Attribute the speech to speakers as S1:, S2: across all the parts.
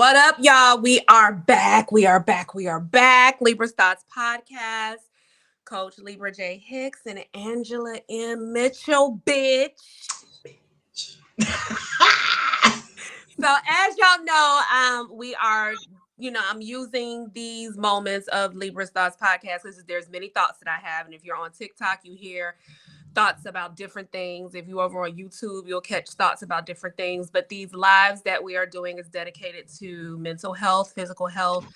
S1: What up, y'all? We are back. We are back. We are back. Libra's Thoughts Podcast. Coach Libra J. Hicks and Angela M. Mitchell, bitch. So, as y'all know, we are, I'm using these moments of Libra's Thoughts Podcast because there's many thoughts that I have. And if you're on TikTok, you hear thoughts about different things. If you're over on YouTube, you'll catch thoughts about different things. But these lives that we are doing is dedicated to mental health, physical health,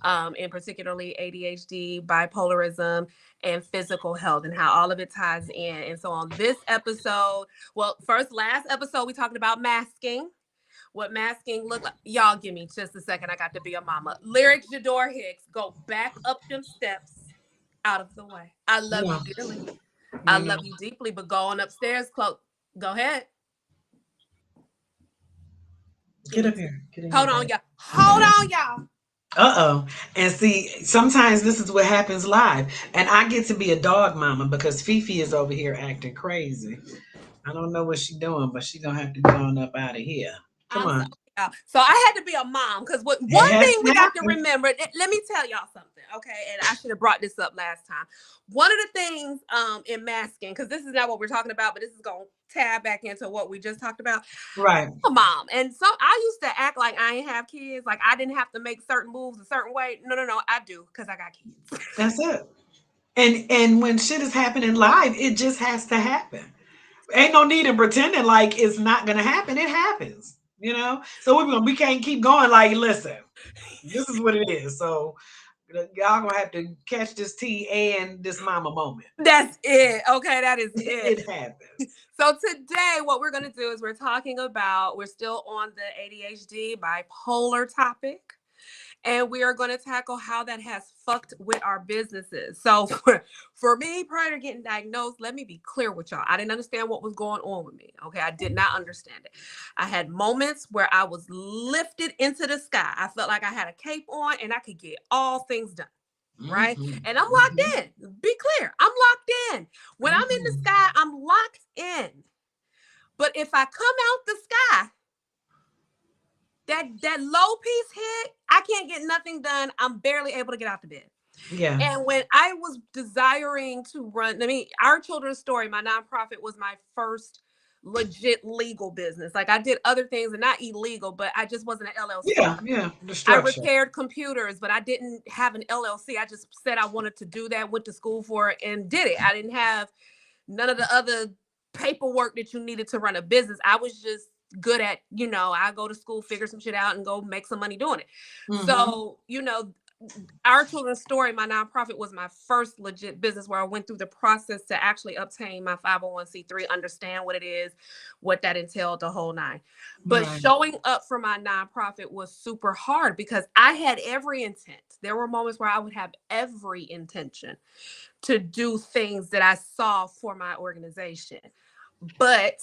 S1: and particularly ADHD, bipolarism, and physical health, and how all of it ties in. And so on this episode, last episode, we talked about masking. What masking look like. Y'all give me just a second. I got to be a mama. Lyric Jador Hicks, go back up them steps out of the way. I love you dearly. I love you deeply, but go on upstairs, Chloe. Go ahead.
S2: Get up here. Get in
S1: Hold
S2: your
S1: on,
S2: bed.
S1: y'all. Hold on, y'all.
S2: Uh-oh. And see, sometimes this is what happens live. And I get to be a dog mama because Fifi is over here acting crazy. I don't know what she's doing, but she's going to have to go on up out of here. Come
S1: I'm so
S2: on.
S1: so I had to be a mom because one
S2: It has
S1: thing we
S2: to
S1: got to
S2: happen.
S1: remember. Let me tell y'all something, okay? And I should have brought this up last time. One of the things in masking, because this is not what we're talking about, but this is gonna tab back into what we just talked about.
S2: Right.
S1: I'm a mom, and so I used to act like I ain't have kids, like I didn't have to make certain moves a certain way. No, I do because I got kids.
S2: That's it. And when shit is happening live, it just has to happen. Ain't no need in pretending like it's not gonna happen. It happens, So we can't keep going. Like, listen, this is what it is. So y'all gonna have to catch this tea and this mama moment.
S1: That's it. Okay, that is it.
S2: It happens.
S1: So today, what we're going to do is we're still on the ADHD bipolar topic. And we are going to tackle how that has fucked with our businesses. So for me, prior to getting diagnosed, let me be clear with y'all. I didn't understand what was going on with me. Okay. I did not understand it. I had moments where I was lifted into the sky. I felt like I had a cape on and I could get all things done. Right.
S2: Mm-hmm.
S1: And I'm locked in. Be clear. I'm locked in. When I'm in the
S2: Mm-hmm.
S1: sky, I'm locked in. But if I come out the sky, that low piece hit, I can't get nothing done. I'm barely able to get out the bed.
S2: Yeah.
S1: And when I was desiring to run, Our Children's Story, my nonprofit, was my first legit legal business. Like I did other things and not illegal, but I just wasn't an LLC.
S2: Yeah. Yeah. The
S1: I
S2: structure.
S1: repaired computers, but I didn't have an LLC. I just said I wanted to do that, went to school for it, and did it. I didn't have none of the other paperwork that you needed to run a business. I was just good at, I go to school, figure some shit out, and go make some money doing it.
S2: Mm-hmm.
S1: So, Our Children's Story, my nonprofit, was my first legit business where I went through the process to actually obtain my 501c3, understand what it is, what that entailed, the whole nine. But
S2: Right.
S1: showing up for my nonprofit was super hard because I had every intent. There were moments where I would have every intention to do things that I saw for my organization. But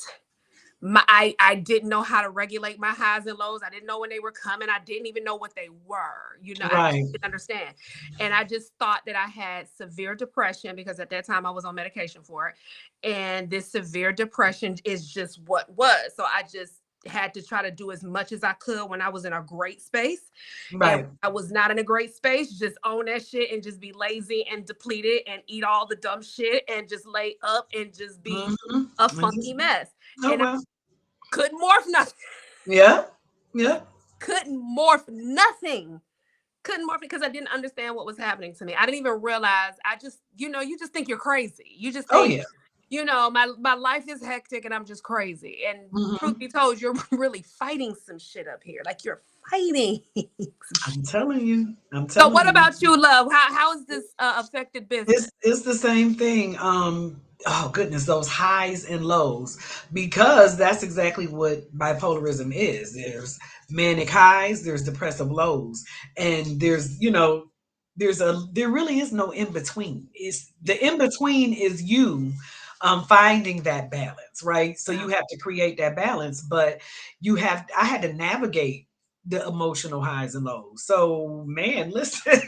S1: I didn't know how to regulate my highs and lows. I didn't know when they were coming. I didn't even know what they were. I just
S2: Right.
S1: didn't understand. And I just thought that I had severe depression because at that time I was on medication for it. And this severe depression is just what was. So I just had to try to do as much as I could when I was in a great space. And
S2: Right.
S1: I was not in a great space, just own that shit and just be lazy and depleted and eat all the dumb shit and just lay up and just be a
S2: Mm-hmm.
S1: funky mess.
S2: Oh
S1: And I
S2: well.
S1: couldn't morph nothing.
S2: Yeah. Yeah.
S1: Couldn't morph nothing. Couldn't morph because I didn't understand what was happening to me. I didn't even realize. I just, you just think you're crazy. You just
S2: Oh
S1: think,
S2: yeah.
S1: my life is hectic and I'm just crazy. And truth
S2: Mm-hmm.
S1: be told, you're really fighting some shit up here. Like you're fighting some shit.
S2: I'm telling you. I'm
S1: So
S2: telling
S1: what
S2: you.
S1: about you, love? How has this affected business?
S2: It's the same thing. Oh goodness, those highs and lows. Because that's exactly what bipolarism is. There's manic highs, there's depressive lows, and there really is no in between. It's the in between is you finding that balance, right? So
S1: Yeah.
S2: you have to create that balance, but I had to navigate the emotional highs and lows. So man, listen.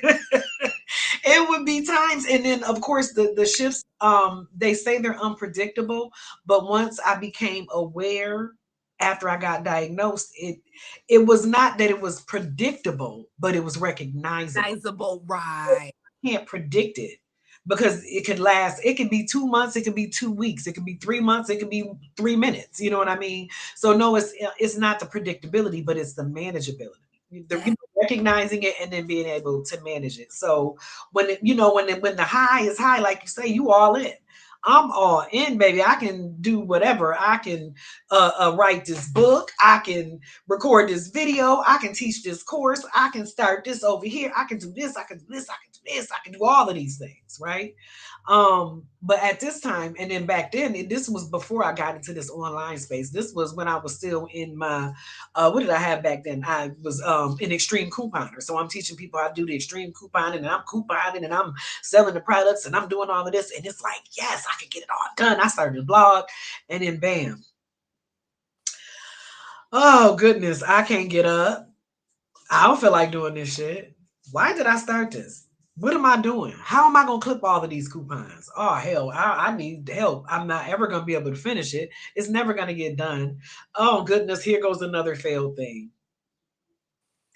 S2: It would be times, and then of course the shifts, they say they're unpredictable, but once I became aware after I got diagnosed, it was not that it was predictable, but it was recognizable.
S1: Recognizable, right.
S2: Can't predict it because it could last. It could be 2 months. It could be 2 weeks. It could be 3 months. It could be 3 minutes. You know what I mean? So no, it's not the predictability, but it's the manageability.
S1: That
S2: Recognizing it and then being able to manage it. So when when the high is high, like you say, you all in. I'm all in, baby. I can do whatever. I can write this book. I can record this video. I can teach this course. I can start this over here. I can do this. I can do this. I can do this. I can do all of these things, right? But at this time, and then back then, this was before I got into this online space. This was when I was still in my what did I have back then? I was an extreme couponer. So I'm teaching people how to do the extreme couponing, and I'm couponing and I'm selling the products and I'm doing all of this. And it's like, yes, I can get it all done. I started a blog, and then bam. Oh goodness, I can't get up. I don't feel like doing this shit. Why did I start this? What am I doing? How am I gonna clip all of these coupons? Oh hell, I need help. I'm not ever gonna be able to finish it. It's never gonna get done. Oh goodness, here goes another failed thing.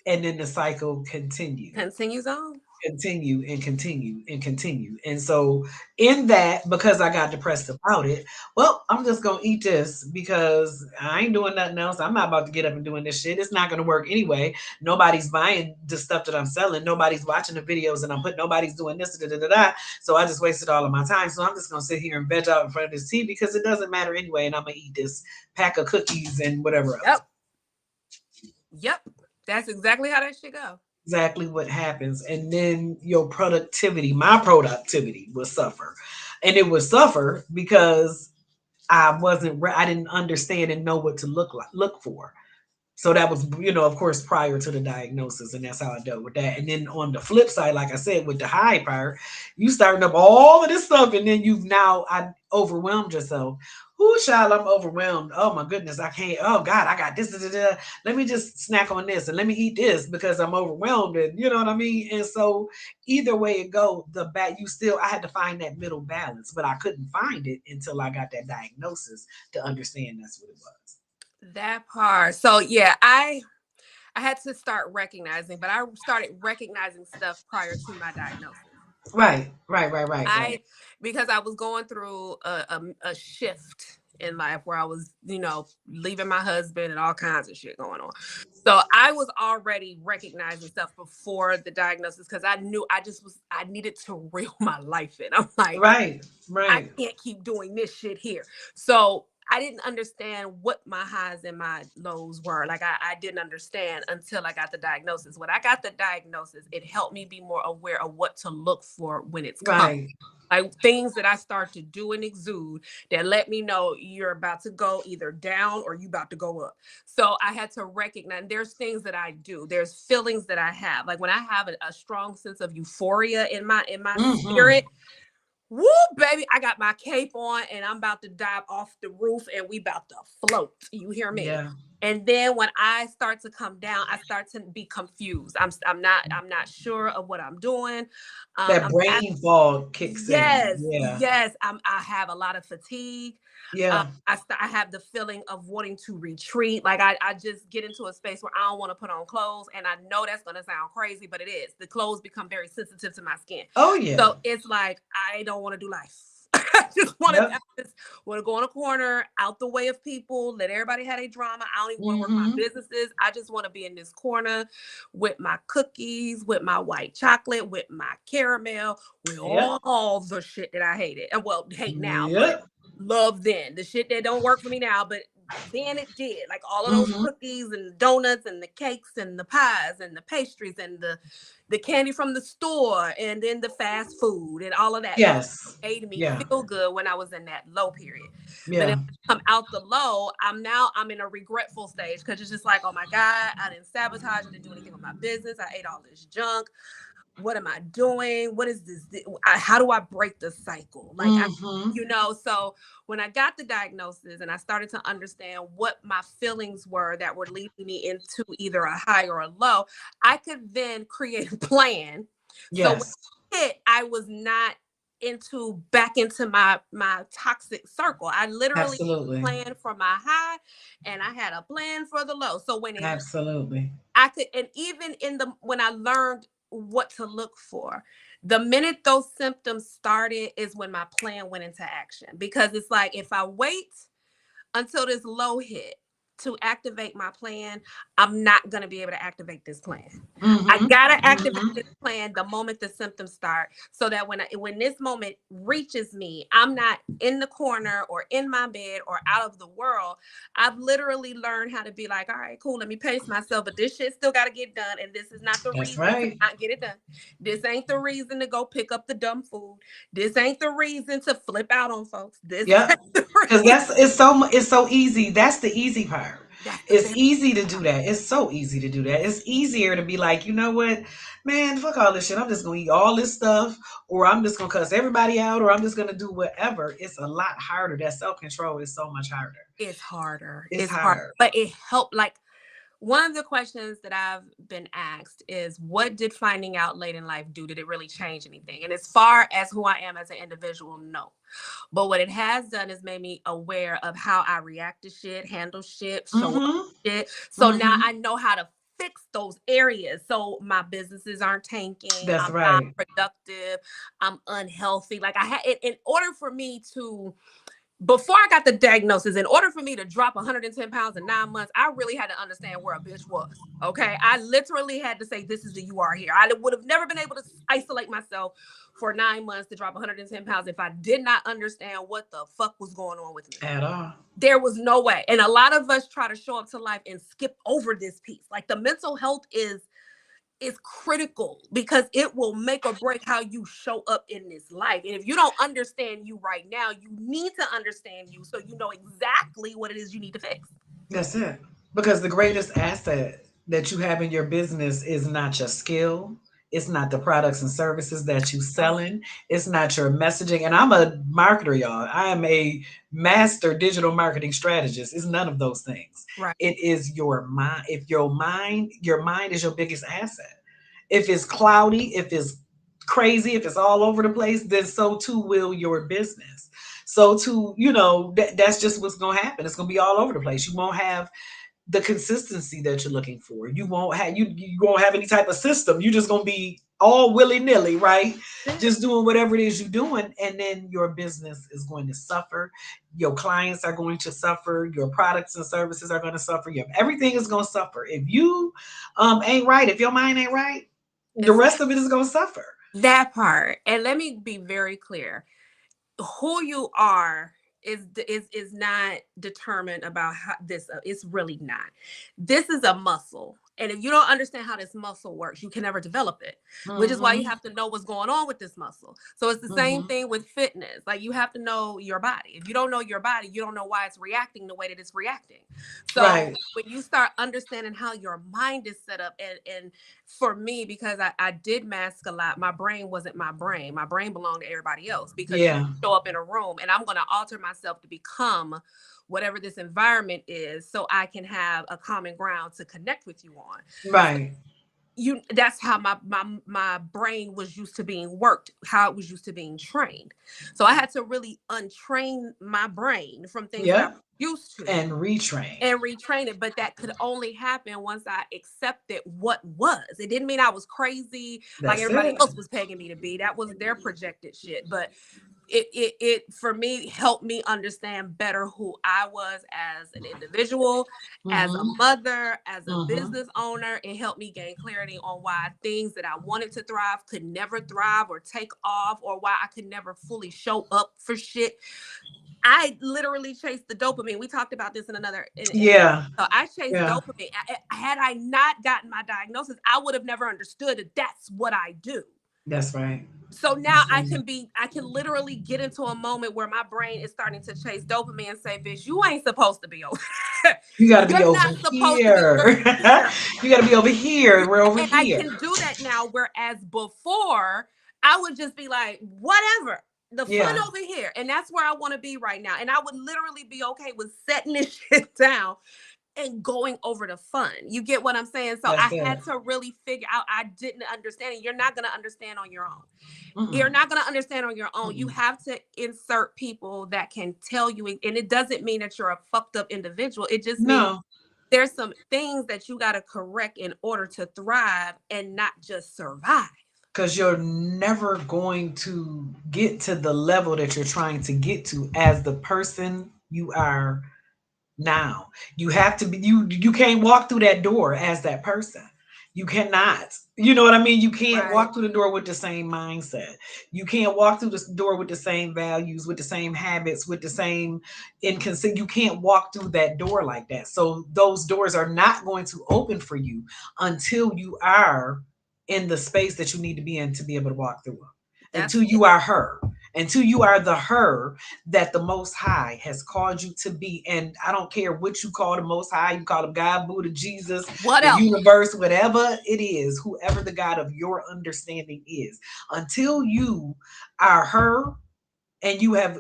S2: And then the cycle continues.
S1: continues on.
S2: Continue and continue and continue. And so in that, because I got depressed about it, well, I'm just gonna eat this because I ain't doing nothing else. I'm not about to get up and doing this shit. It's not gonna work anyway. Nobody's buying the stuff that I'm selling. Nobody's watching the videos and I'm putting nobody's doing this. Da, da, da, da. So I just wasted all of my time. So I'm just gonna sit here and veg out in front of this TV because it doesn't matter anyway. And I'm gonna eat this pack of cookies and whatever else.
S1: Yep. Yep. That's exactly how that shit go.
S2: Exactly what happens. And then your productivity, my productivity will suffer. And it would suffer because I didn't understand and know what to look for. So that was, of course, prior to the diagnosis, and that's how I dealt with that. And then on the flip side, like I said, with the high part, you starting up all of this stuff, and then I overwhelmed yourself. Whoo, child, I'm overwhelmed. Oh my goodness, I can't. Oh God, I got this. Da, da, da. Let me just snack on this, and let me eat this because I'm overwhelmed, and you know what I mean. And so either way it go, I had to find that middle balance, but I couldn't find it until I got that diagnosis to understand that's what it was.
S1: That part. So yeah, I had to start recognizing, but I started recognizing stuff prior to my diagnosis.
S2: Right, right, right, right, right.
S1: I because I was going through a shift in life where I was, leaving my husband and all kinds of shit going on. So I was already recognizing stuff before the diagnosis because I knew I needed to reel my life in. I'm like,
S2: Right,
S1: I
S2: right,
S1: can't keep doing this shit here. So I didn't understand what my highs and my lows were. Like I didn't understand until I got the diagnosis. When I got the diagnosis, it helped me be more aware of what to look for when it's come.
S2: right.
S1: Like things that I start to do and exude that let me know you're about to go either down or you about to go up. So I had to recognize there's things that I do. There's feelings that I have. Like when I have a strong sense of euphoria in my
S2: Mhm.
S1: spirit, woo, baby, I got my cape on and I'm about to dive off the roof and we about to float. You hear me?
S2: Yeah.
S1: And then when I start to come down, I start to be confused. I'm not sure of what I'm doing.
S2: That
S1: I'm
S2: brain fog kicks in.
S1: Yes,
S2: Yeah.
S1: yes. I have a lot of fatigue.
S2: Yeah.
S1: I have the feeling of wanting to retreat. Like I just get into a space where I don't want to put on clothes. And I know that's going to sound crazy, but it is. The clothes become very sensitive to my skin.
S2: Oh, yeah.
S1: So it's like, I don't want to do life.
S2: Yep.
S1: I just want to go in a corner, out the way of people, let everybody have their drama. I don't even want to work my
S2: Mhm.
S1: businesses. I just want to be in this corner with my cookies, with my white chocolate, with my caramel, with
S2: Yep.
S1: all the shit that I hated. And well, hate now, but
S2: Yep.
S1: love then. The shit that don't work for me now, but then it did. Like all of those
S2: Mhm.
S1: cookies and donuts and the cakes and the pies and the pastries and the candy from the store and then the fast food and all of that. Those
S2: Yes.
S1: made me
S2: Yeah.
S1: feel good when I was in that low period. But then
S2: Yeah.
S1: when I come out the low, I'm in a regretful stage because it's just like, oh my God, I didn't sabotage, I didn't do anything with my business. I ate all this junk. What am I doing? What is this? How do I break the cycle? Like
S2: Mhm.
S1: so when I got the diagnosis and I started to understand what my feelings were that were leading me into either a high or a low, I could then create a plan. So when
S2: Yes.
S1: I was not into back into my toxic circle. I literally
S2: Absolutely.
S1: planned for my high and I had a plan for the low. So when it
S2: Absolutely.
S1: I could, and even in the when I learned what to look for, the minute those symptoms started is when my plan went into action. Because it's like if I wait until this low hit to activate my plan, I'm not going to be able to activate this plan. I
S2: Mm-hmm.
S1: gotta activate
S2: Mm-hmm.
S1: this plan the moment the symptoms start, so that when this moment reaches me, I'm not in the corner or in my bed or out of the world. I've literally learned how to be like, all right, cool, let me pace myself, but this shit still got to get done, and this is not the
S2: That's
S1: reason to
S2: right.
S1: not get it done. This ain't the reason to go pick up the dumb food. This ain't the reason to flip out on folks. This
S2: Yep.
S1: ain't the
S2: Because
S1: reason.
S2: it's so easy. That's the easy part.
S1: That's the
S2: It's
S1: very
S2: easy to do
S1: part.
S2: that. It's so easy to do that. It's easier to be like, you know what, man, fuck all this shit. I'm just gonna eat all this stuff, or I'm just gonna cuss everybody out, or I'm just gonna do whatever. It's a lot harder. That self control is so much harder.
S1: It's harder.
S2: It's
S1: It's hard,
S2: hard.
S1: but it helped. Like, one of the questions that I've been asked is, what did finding out late in life do? Did it really change anything? And as far as who I am as an individual, no. But what it has done is made me aware of how I react to shit, handle shit, show up
S2: Mm-hmm.
S1: for shit. So now
S2: Mm-hmm.
S1: I know how to fix those areas. So my businesses aren't tanking.
S2: That's
S1: I'm not
S2: right.
S1: productive. I'm unhealthy. Like I had, in order for me to, before I got the diagnosis, in order for me to drop 110 pounds in 9 months, I really had to understand where a bitch was. Okay. I literally had to say, this is the you are here. I would have never been able to isolate myself for 9 months to drop 110 pounds if I did not understand what the fuck was going on with me.
S2: At all.
S1: There was no way. And a lot of us try to show up to life and skip over this piece. Like the mental health is critical because it will make or break how you show up in this life. And if you don't understand you right now, you need to understand you so you know exactly what it is you need to fix.
S2: That's it. Because the greatest asset that you have in your business is not your skill. It's not the products and services that you
S1: Oh,
S2: selling. It's not your messaging. And I'm a marketer, y'all. I am a master digital marketing strategist. It's none of those things.
S1: right.
S2: It is your mind. If your mind is your biggest asset. If it's cloudy, if it's crazy, if it's all over the place, then so too will your business. So too, that's just what's going to happen. It's going to be all over the place. You won't have the consistency that you're looking for. You won't have any type of system. You're just gonna be all willy nilly, right? Just doing whatever it is you're doing, and then your business is going to suffer. Your clients are going to suffer. Your products and services are going to suffer. Everything is going to suffer if you ain't right. If your mind ain't right, the
S1: It's
S2: rest of it is going to suffer.
S1: that part. And let me be very clear. Who you are is not determined about how this it's really not. This is a muscle, and if you don't understand how this muscle works, you can never develop it, which is why you
S2: Mm-hmm.
S1: have to know what's going on with this muscle. So it's the same
S2: Mm-hmm.
S1: thing with fitness. Like, you have to know your body. If you don't know your body, you don't know why it's reacting the way that it's reacting. So
S2: Right.
S1: when you start understanding how your mind is set up, and for me, because I did mask a lot, my brain wasn't my brain. My brain belonged to everybody else, because you
S2: Yeah.
S1: show up in a room and I'm going to alter myself to become whatever this environment is so I can have a common ground to connect with you on. So
S2: Right.
S1: that's how my brain was used to being worked, how it was used to being trained. So I had to really untrain my brain from things that I was
S2: Yep.
S1: used to
S2: And retrain.
S1: and retrain it. But that could only happen once I accepted what was. It didn't mean I was crazy like
S2: That's
S1: everybody
S2: it.
S1: else was pegging me to be. That was their projected shit. But it for me helped me understand better who I was as an individual, as a
S2: Mm-hmm.
S1: mother, as a
S2: Mm-hmm.
S1: business owner. It helped me gain clarity on why things that I wanted to thrive could never thrive or take off, or why I could never fully show up for shit. I literally chased the dopamine. We talked about this in another in
S2: Yeah.
S1: so I chased
S2: Yeah.
S1: dopamine. Had I not gotten my diagnosis, I would have never understood that that's what I do.
S2: That's right.
S1: So now
S2: That's right.
S1: I can literally get into a moment where my brain is starting to chase dopamine and say, bitch, you ain't supposed to be over there.
S2: You got to be
S1: You're
S2: over
S1: not supposed to be, you're
S2: here.
S1: here.
S2: You got to be over here, and we're over
S1: And I
S2: here.
S1: can do that now. Whereas before, I would just be like, whatever, the fun
S2: Yeah.
S1: over here. And that's where I want to be right now. And I would literally be okay with setting this shit down and going over the fun. You get what I'm saying? So
S2: That's
S1: I
S2: it.
S1: had to really figure out, I didn't understand it. You're not going to understand on your own. You're
S2: Mm-mm.
S1: not going to understand on your own. You
S2: Mm-mm.
S1: have to insert people that can tell you, and it doesn't mean that you're a fucked up individual. It just means
S2: No,
S1: there's some things that you got to correct in order to thrive and not just survive.
S2: because you're never going to get to the level that you're trying to get to as the person you are now. You have to be, you can't walk through that door as that person. You cannot. You know what I mean? You can't
S1: Right.
S2: walk through the door with the same mindset. You can't walk through the door with the same values, with the same habits, with the same inconsistent. You can't walk through that door like that. So those doors are not going to open for you until you are in the space that you need to be in to be able to walk through them.
S1: That's
S2: Until
S1: it.
S2: you are her. Until you are the her that the Most High has called you to be. And I don't care what you call the Most High, you call him God, Buddha, Jesus, the
S1: Whatever.
S2: universe, whatever it is, whoever the God of your understanding is. Until you are her and you have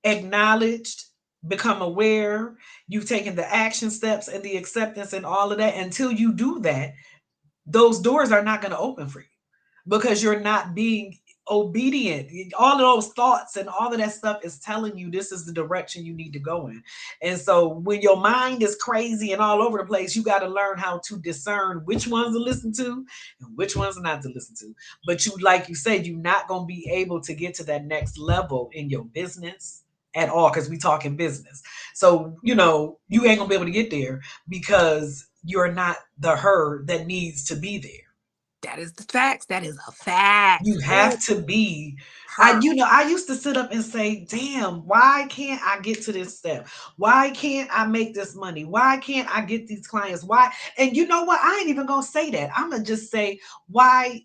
S2: acknowledged, become aware, you've taken the action steps and the acceptance and all of that, until you do that, those doors are not going to open for you because you're not being obedient. All of those thoughts and all of that stuff is telling you this is the direction you need to go in. And so when your mind is crazy and all over the place, you got to learn how to discern which ones to listen to and which ones not to listen to. But you, like you said, you're not going to be able to get to that next level in your business at all because we talking business. So, you ain't going to be able to get there because you're not the her that needs to be there.
S1: That is the facts. That is a fact.
S2: You
S1: Oh,
S2: have to be. I
S1: her.
S2: you know, I used to sit up and say, "Damn, why can't I get to this step? Why can't I make this money? Why can't I get these clients? Why?" And you know what? I ain't even going to say that. I'm going to just say, "Why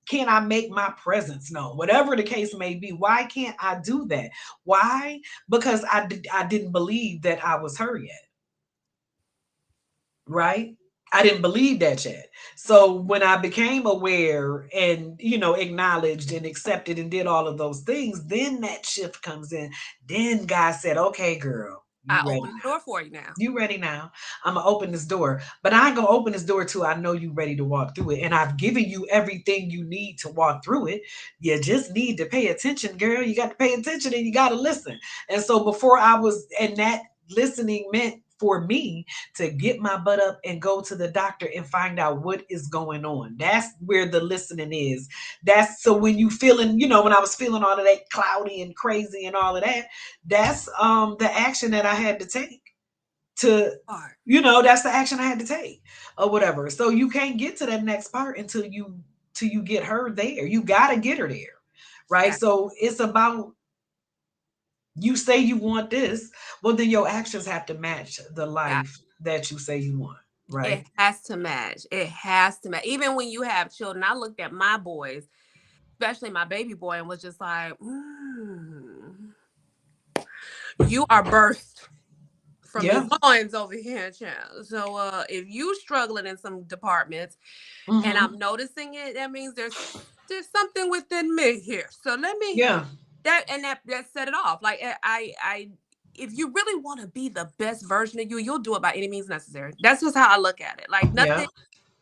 S2: can't I make my presence known?" Whatever the case may be, why can't I do that? Why? Because I didn't believe that I was her yet, right? I didn't believe that yet. So when I became aware and, acknowledged and accepted and did all of those things, then that shift comes in. Then God said, "Okay, girl, you
S1: I
S2: ready
S1: opened the
S2: now.
S1: door for you now.
S2: You ready now. I'm gonna open this door. But I ain't gonna open this door till I know you ready to walk through it. And I've given you everything you need to walk through it. You just need to pay attention, girl. You got to pay attention and you gotta listen." And so before I was, and that listening meant for me to get my butt up and go to the doctor and find out what is going on. That's where the listening is. That's so when you feeling, when I was feeling all of that cloudy and crazy and all of that, that's the action that I had to take to,
S1: Part.
S2: that's the action I had to take or whatever. So you can't get to that next part until you get her there. You gotta get her there. Right.
S1: That,
S2: So it's about, you say you want this, well then your actions have to match the
S1: that
S2: life that you say you want.
S1: it
S2: Right.
S1: has to match. It has to match. Even when you have children, I looked at my boys, especially my baby boy, and was just like, you are birthed from
S2: Yeah.
S1: his loins over here, child. So if you struggling in some departments and
S2: Mm-hmm.
S1: I'm noticing it, that means there's something within me here. So let me
S2: Yeah.
S1: that set it off. Like I if you really want to be the best version of you, you'll do it by any means necessary. That's just how I look at it. Like
S2: Yeah.
S1: nothing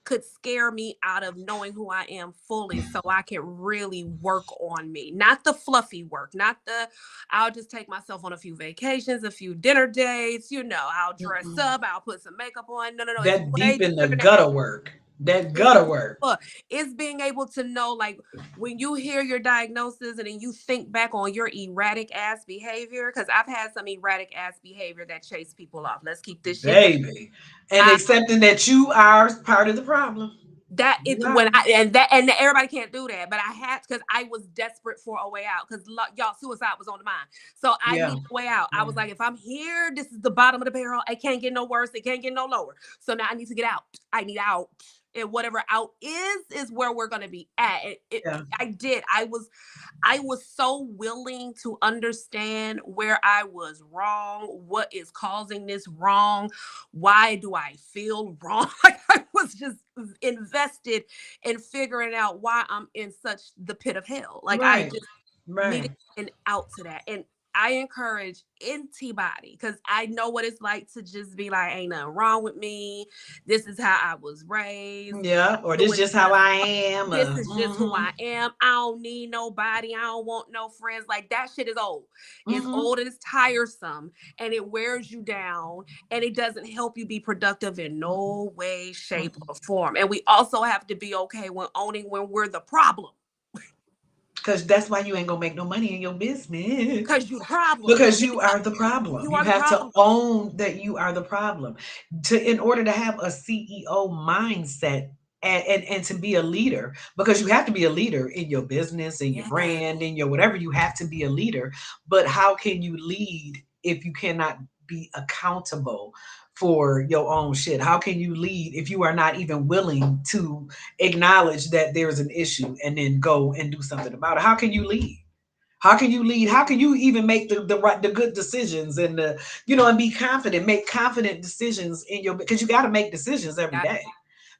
S1: could scare me out of knowing who I am fully so I can really work on me. Not the fluffy work, not the I'll just take myself on a few vacations, a few dinner dates, I'll dress
S2: Mm-mm.
S1: up, I'll put some makeup on. No, no, no. It's
S2: That
S1: way
S2: deep in the
S1: deeper than that.
S2: gutter work. That
S1: It's
S2: gutter work.
S1: deeper. It's being able to know, like, when you hear your diagnosis and then you think back on your erratic ass behavior, because I've had some erratic ass behavior that chase people off. Let's keep this shit.
S2: Baby. And accepting that you are part of the problem.
S1: That
S2: You
S1: is when
S2: are.
S1: and everybody can't do that, but I had because I was desperate for a way out because y'all suicide was on the mind, so I
S2: Yeah.
S1: needed a way out. I
S2: Yeah.
S1: was like, if I'm here, this is the bottom of the barrel. It can't get no worse. It can't get no lower. So now I need to get out. I need out, and whatever out is where we're gonna be at.
S2: Yeah.
S1: I did. I was so willing to understand where I was wrong, what is causing this wrong, why do I feel wrong? Like I was just invested in figuring out why I'm in such the pit of hell. Like I
S2: Right.
S1: just needed
S2: Right.
S1: an out to that. And I encourage anybody, because I know what it's like to just be like, ain't nothing wrong with me. This is how I was raised.
S2: Yeah, or this
S1: Doing
S2: just how
S1: stuff.
S2: I am.
S1: This is just who
S2: Mm-hmm,
S1: I am. I don't need nobody. I don't want no friends. Like that shit is old. It's
S2: mm-hmm.
S1: old and it's tiresome and it wears you down and it doesn't help you be productive in no way, shape, or form. And we also have to be okay when owning when we're the problem.
S2: Because that's why you ain't gonna make no money in your business.
S1: Because you the problem.
S2: Because you are the problem.
S1: You
S2: You
S1: are the
S2: have to
S1: problem.
S2: own that you are the problem. In order to have a CEO mindset and to be a leader, because you have to be a leader in your business, in your
S1: Yeah.
S2: brand, in your whatever, you have to be a leader. But how can you lead if you cannot be accountable for your own shit? How can you lead if you are not even willing to acknowledge that there's an issue and then go and do something about it? How can you lead? How can you lead? How can you even make the right, the good decisions, and the, and be confident, make confident decisions in your, because you got to make decisions every
S1: Got
S2: day.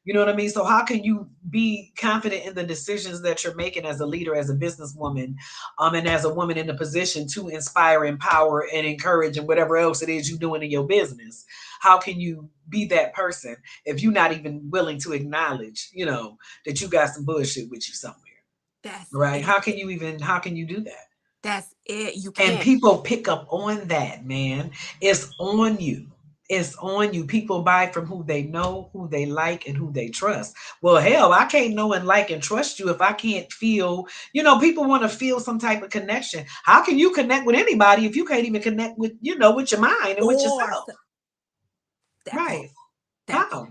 S2: You know what I mean? So how can you be confident in the decisions that you're making as a leader, as a businesswoman, and as a woman in a position to inspire, empower, and encourage, and whatever else it is you're doing in your business? How can you be that person if you're not even willing to acknowledge, that you got some bullshit with you somewhere?
S1: that's
S2: Right?
S1: it.
S2: How can you do that?
S1: That's it. You
S2: And
S1: can't.
S2: people pick up on that, man. It's on you. It's on you. People buy from who they know, who they like, and who they trust. Well, hell, I can't know and like and trust you if I can't feel, people want to feel some type of connection. How can you connect with anybody if you can't even connect with, with your mind and with
S1: Or
S2: yourself?
S1: that part.
S2: Right.
S1: That part.
S2: How?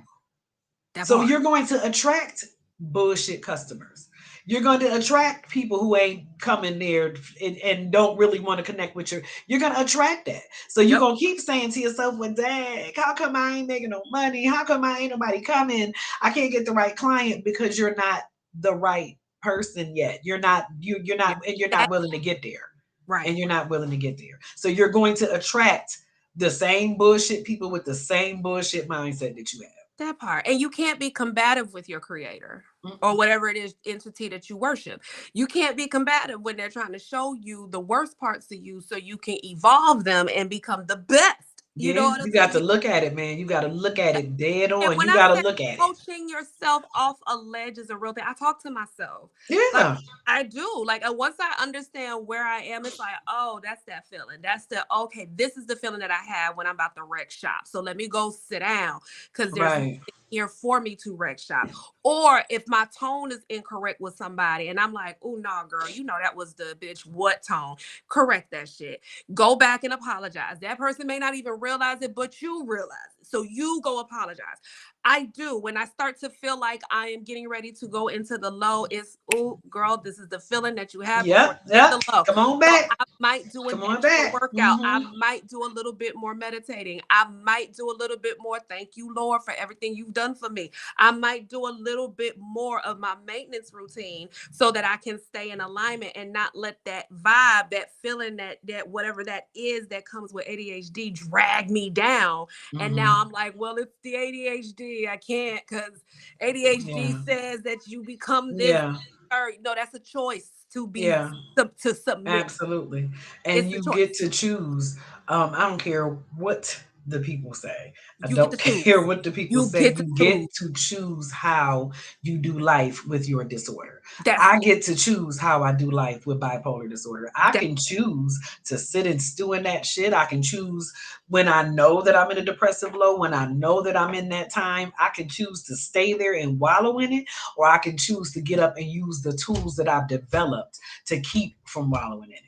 S1: That
S2: So
S1: part.
S2: you're going to attract bullshit customers. You're going to attract people who ain't coming there and don't really want to connect with you. You're going to attract that. So you're
S1: Yep.
S2: going to keep saying to yourself, well, dang, how come I ain't making no money? How come I ain't nobody coming? I can't get the right client, because you're not the right person yet. You're
S1: Yeah.
S2: not, and you're
S1: That
S2: not willing to get there.
S1: right.
S2: And you're not willing to get there. So you're going to attract the same bullshit people with the same bullshit mindset that you have.
S1: That part. And you can't be combative with your creator or
S2: Mm-mm.
S1: whatever it is entity that you worship. You can't be combative when they're trying to show you the worst parts of you so you can evolve them and become the best. You know
S2: Yeah,
S1: what I'm
S2: you got
S1: saying?
S2: to look at it, man. You got to look at it dead
S1: And
S2: on.
S1: when
S2: You
S1: I
S2: got to
S1: say
S2: look at it.
S1: coaching yourself off a ledge is a real thing, I talk to myself. Like
S2: Yeah,
S1: I do. Like once I understand where I am, it's like, oh, that's that feeling. That's the okay. This is the feeling that I have when I'm about to wreck shop. So let me go sit down because there's nothing
S2: right.
S1: here for me to wreck shop. Or if my tone is incorrect with somebody, and I'm like, oh no, girl, you know that was the bitch what tone? Correct that shit. Go back and apologize. That person may not even realize it, but you realize it. So you go apologize. I do. When I start to feel like I am getting ready to go into the low, it's, oh, girl, this is the feeling that you have before
S2: Yep,
S1: you hit
S2: yep.
S1: the low.
S2: Come on
S1: So
S2: back.
S1: I might do an
S2: Come on
S1: extra
S2: back.
S1: workout. I
S2: Mm-hmm.
S1: might do a little bit more meditating. I might do a little bit more. Thank you, Lord, for everything you've done for me. I might do a little bit more of my maintenance routine so that I can stay in alignment and not let that vibe, that feeling, that whatever that is that comes with ADHD drag me down. And now
S2: Mm-hmm.
S1: I'm like, well, it's the ADHD. I can't because ADHD
S2: Yeah,
S1: says that you become this.
S2: yeah,
S1: Or no, that's a choice to be
S2: yeah.
S1: to submit.
S2: Absolutely. And
S1: It's a
S2: you get
S1: choice.
S2: to choose. I don't care what the people say. I
S1: You get to
S2: don't care
S1: choose.
S2: what the people
S1: You
S2: say.
S1: get to
S2: You get
S1: choose.
S2: to choose how you do life with your disorder.
S1: That's
S2: I get to choose how I do life with bipolar disorder. I
S1: that.
S2: can choose to sit and stew in that shit. I can choose when I know that I'm in a depressive low, when I know that I'm in that time. I can choose to stay there and wallow in it, or I can choose to get up and use the tools that I've developed to keep from wallowing in it,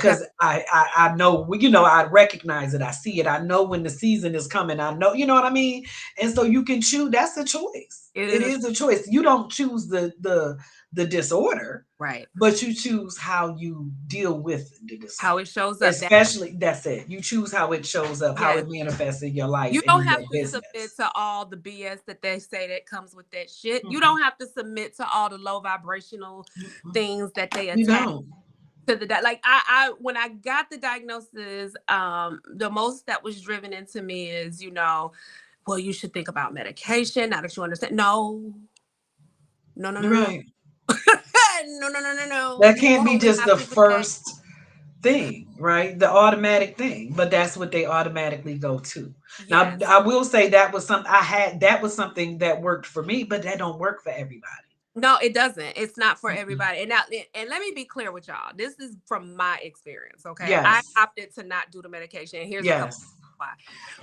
S1: That
S2: because I know, I recognize it, I see it, I know when the season is coming, I know, you know what I mean. And so you can choose. That's a choice.
S1: it
S2: It
S1: is a
S2: is a choice. You don't choose the disorder,
S1: right.
S2: but you choose how you deal with the
S1: How
S2: disorder.
S1: it shows up. That
S2: Especially, that's it. You choose how it shows up, how
S1: yes.
S2: it manifests in your life
S1: You
S2: and
S1: don't
S2: in your
S1: have to submit
S2: business.
S1: to all the BS that they say that comes with that shit. You
S2: Mm-mm,
S1: don't have to submit to all the low vibrational
S2: mm-mm.
S1: things that they
S2: You
S1: attach
S2: don't.
S1: to the like I when I got the diagnosis, the most that was driven into me is, well, you should think about medication now that you understand. No, no, no, no, no.
S2: Right.
S1: No, no, no, no, no.
S2: That
S1: You
S2: can't be
S1: only
S2: just
S1: have
S2: the
S1: to do that.
S2: first thing, right? The automatic thing, but that's what they automatically go to. Now,
S1: Yes.
S2: I will say that was some I had that was something that worked for me, but that don't work for everybody.
S1: No, it doesn't. It's not for
S2: Mm-mm.
S1: everybody. And now, and let me be clear with y'all. This is from my experience. Okay, I
S2: Yes,
S1: opted to not do the medication. And here's a couple
S2: yes.
S1: why.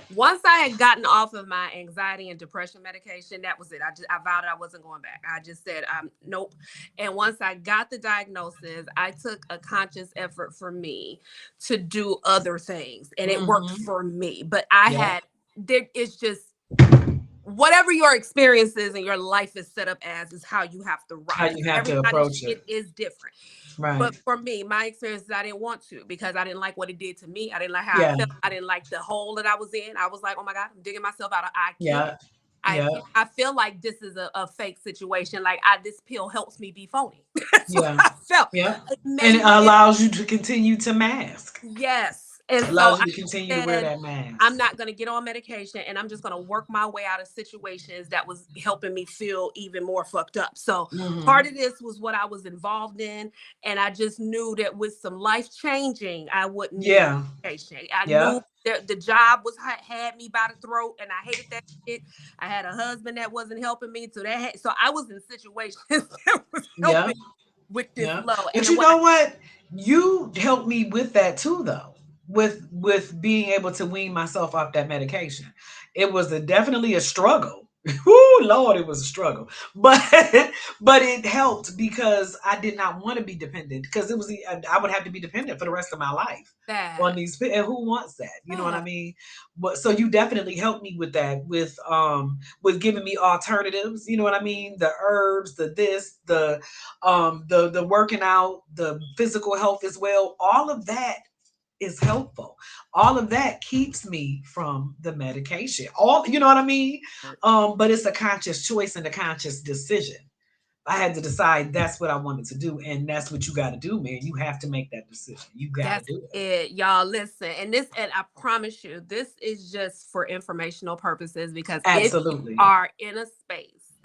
S1: Once I had gotten off of my anxiety and depression medication, that was it. I vowed I wasn't going back. I just said, nope. And once I got the diagnosis, I took a conscious effort for me to do other things, and it worked
S2: Mm-hmm.
S1: for me. But I
S2: Yep.
S1: had there. It's just whatever your experience is and your life is set up as is how you have to
S2: How
S1: rock, because
S2: you have to
S1: everybody's
S2: approach it.
S1: shit is different.
S2: Right.
S1: But for me, my experience is I didn't want to, because I didn't like what it did to me. I didn't like how I
S2: Yeah.
S1: felt. I didn't like the hole that I was in. I was like, oh my God, I'm digging myself out. I can't.
S2: Yeah. Yeah.
S1: I feel like this is a fake situation. Like, this pill helps me be phony. That's what
S2: Yeah.
S1: I felt.
S2: Yeah.
S1: It
S2: And it
S1: made it.
S2: allows you to continue to mask.
S1: Yes. And so
S2: Allows you
S1: I
S2: to continue to wear
S1: said,
S2: that
S1: I'm
S2: mask.
S1: not going to get on medication, and I'm just going to work my way out of situations that was helping me feel even more fucked up. So part
S2: Mm-hmm.
S1: of this was what I was involved in. And I just knew that with some life changing, I wouldn't need
S2: Yeah.
S1: medication. I
S2: Yeah.
S1: knew that the job was had me by the throat, and I hated that shit. I had a husband that wasn't helping me. So I was in situations that was
S2: Yeah.
S1: helping with this
S2: Yeah.
S1: low. And
S2: But
S1: then
S2: you
S1: when I,
S2: know what? You helped me with that too though. With being able to wean myself off that medication. It was definitely a struggle. Whoo, Lord, it was a struggle. But but it helped because I did not want to be dependent, because I would have to be dependent for the rest of my life on
S1: that,
S2: and who wants that? You know what I
S1: that,
S2: mean? But so you definitely helped me with that, with giving me alternatives, you know what I mean? The herbs, the this, the working out, the physical health as well, all of that is helpful. All of that keeps me from the medication, all, you know what I mean? But it's a conscious choice and a conscious decision. I had to decide that's what I wanted to do, and that's what you got to do, man. You have to make that decision. You got to
S1: that's
S2: do it.
S1: it, y'all. Listen, and I promise you, this is just for informational purposes, because if you
S2: Absolutely.
S1: are in a space,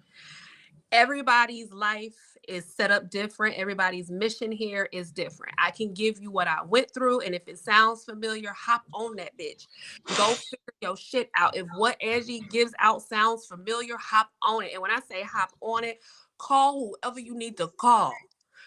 S1: everybody's life is set up different. Everybody's mission here is different. I can give you what I went through, and if it sounds familiar, hop on that bitch. Go figure your shit out. If what Angie gives out sounds familiar, hop on it. And when I say hop on it, call whoever you need to call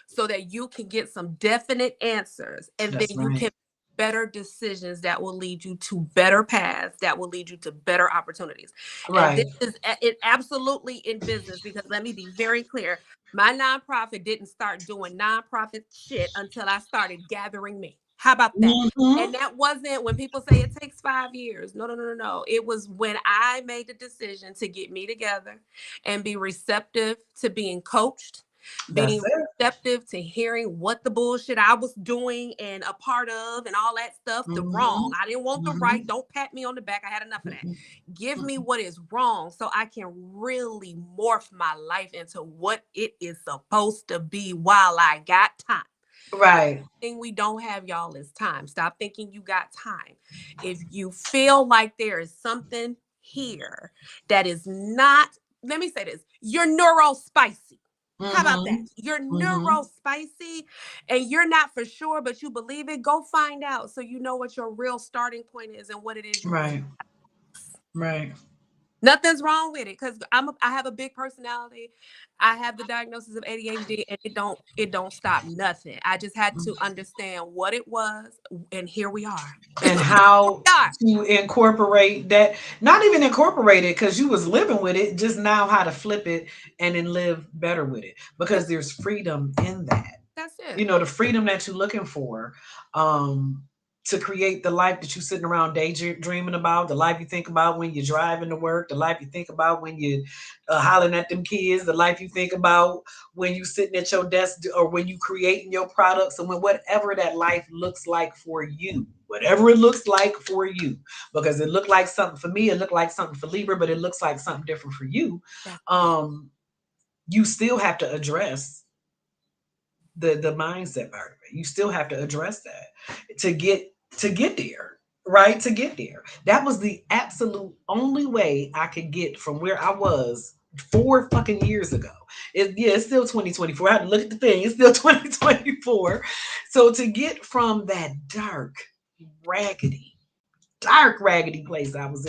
S1: so that you can get some definite answers, and then
S2: That's
S1: you
S2: right.
S1: can better decisions that will lead you to better paths, that will lead you to better opportunities. And this
S2: Right.
S1: is it absolutely in business, because let me be very clear. My nonprofit didn't start doing nonprofit shit until I started gathering me. How about that?
S2: Hmm.
S1: And that wasn't when people say it takes 5 years. No, no, no, no, no. It was when I made the decision to get me together and be receptive to being coached,
S2: That's
S1: being
S2: it.
S1: receptive to hearing what the bullshit I was doing and a part of and all that stuff, the
S2: Hmm.
S1: wrong. I didn't want the
S2: Hmm.
S1: right. Don't pat me on the back. I had enough of that.
S2: Hmm.
S1: Give me what is wrong so I can really morph my life into what it is supposed to be while I got time. The
S2: Right.
S1: thing we don't have, y'all, is time. Stop thinking you got time. If you feel like there is something here that is not, let me say this, you're neuro spicy. How about that?
S2: Hmm.
S1: You're
S2: Hmm.
S1: neuro spicy and you're not for sure, but you believe it. Go find out so you know what your real starting point is and what it is you really.
S2: Right. Right.
S1: Nothing's wrong with it, because I have a big personality. I have the diagnosis of ADHD, and it don't stop nothing. I just had to understand what it was, and here we are.
S2: And how
S1: We are.
S2: to incorporate that, not even incorporate it because you was living with it, just now how to flip it and then live better with it,
S1: Yeah,
S2: because there's freedom in that.
S1: that's it.
S2: You know, the freedom that you're looking for, um to create the life that you're sitting around daydreaming about, the life you think about when you're driving to work, the life you think about when you hollering at them kids, the life you think about when you sitting at your desk, or when you creating your products, and when whatever that life looks like for you, whatever it looks like for you, because it looked like something for me, it looked like something for Libra, but it looks like something different for you.
S1: That's it.
S2: um you still have to address the mindset part of it. You still have to address that to get there, right? To get there. That was the absolute only way I could get from where I was 4 fucking years ago. Yeah, it's still 2024. I had to look at the thing. It's still 2024. So to get from that raggedy, dark, raggedy place I was